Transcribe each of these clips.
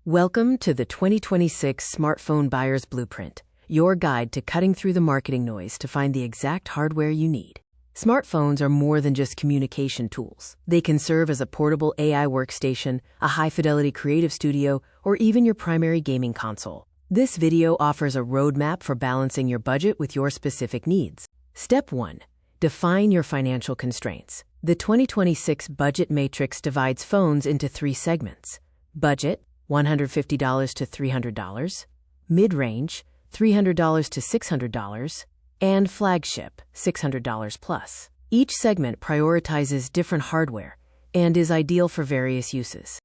Welcome to the 2026 Smartphone Buyer's Blueprint, your guide to cutting through the marketing noise to find the exact hardware you need. Smartphones are more than just communication tools. They can serve as a portable AI workstation, a high-fidelity creative studio, or even your primary gaming console. This video offers a roadmap for balancing your budget with your specific needs. Step 1. Define your financial constraints. The 2026 Budget Matrix divides phones into 3 segments. Budget, $150 to $300, mid-range, $300 to $600, and flagship, $600 plus. Each segment prioritizes different hardware and is ideal for various uses.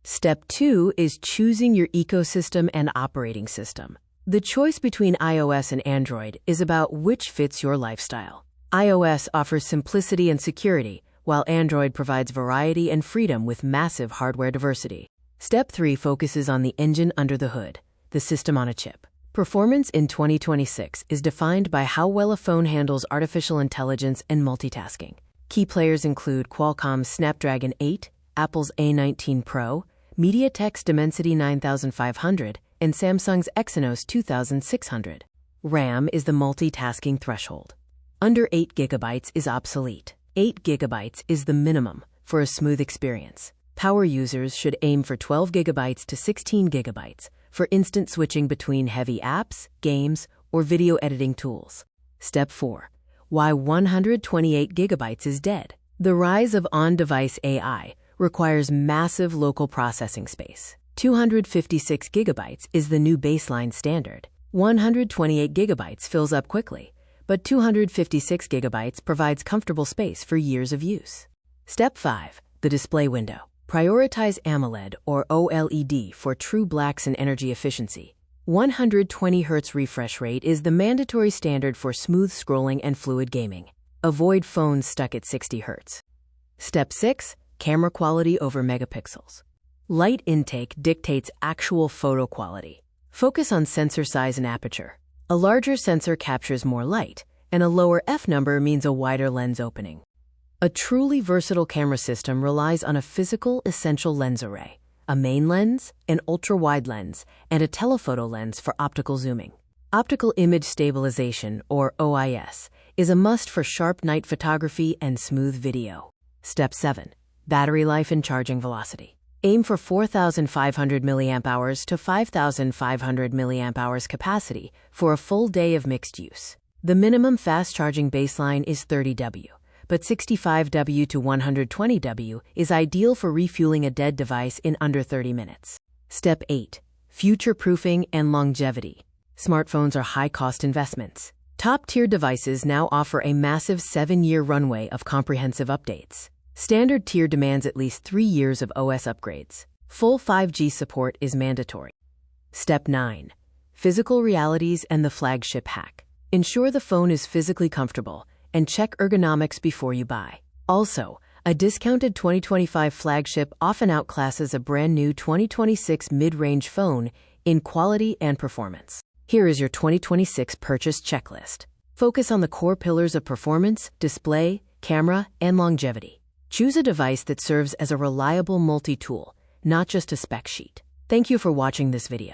Step 2 is choosing your ecosystem and operating system. The choice between iOS and Android is about which fits your lifestyle. iOS offers simplicity and security, while Android provides variety and freedom with massive hardware diversity. Step 3 focuses on the engine under the hood, the system on a chip. Performance in 2026 is defined by how well a phone handles artificial intelligence and multitasking. Key players include Qualcomm's Snapdragon 8, Apple's A19 Pro, MediaTek's Dimensity 9500, and Samsung's Exynos 2600. RAM is the multitasking threshold. Under 8 GB is obsolete. 8 GB is the minimum for a smooth experience. Power users should aim for 12 GB to 16 GB for instant switching between heavy apps, games, or video editing tools. Step 4. Why 128 GB is dead. The rise of on-device AI requires massive local processing space. 256 GB is the new baseline standard. 128 GB fills up quickly, but 256 GB provides comfortable space for years of use. Step 5. The display window. Prioritize AMOLED or OLED for true blacks and energy efficiency. 120 Hz refresh rate is the mandatory standard for smooth scrolling and fluid gaming. Avoid phones stuck at 60 Hz. Step 6. Camera quality over megapixels. Light intake dictates actual photo quality. Focus on sensor size and aperture. A larger sensor captures more light, and a lower f number means a wider lens opening. A truly versatile camera system relies on a physical essential lens array, a main lens, an ultra-wide lens, and a telephoto lens for optical zooming. Optical Image Stabilization, or OIS, is a must for sharp night photography and smooth video. Step 7. Battery life and charging velocity. Aim for 4,500 mAh to 5,500 mAh capacity for a full day of mixed use. The minimum fast charging baseline is 30 W. But 65 W to 120 W is ideal for refueling a dead device in under 30 minutes. Step 8. Future-proofing and longevity. Smartphones are high-cost investments. Top-tier devices now offer a massive 7-year runway of comprehensive updates. Standard tier demands at least 3 years of OS upgrades. Full 5G support is mandatory. Step 9. Physical realities and the flagship hack. Ensure the phone is physically comfortable and check ergonomics before you buy. Also, a discounted 2025 flagship often outclasses a brand new 2026 mid-range phone in quality and performance. Here is your 2026 purchase checklist. Focus on the core pillars of performance, display, camera, and longevity. Choose a device that serves as a reliable multi-tool, not just a spec sheet. Thank you for watching this video.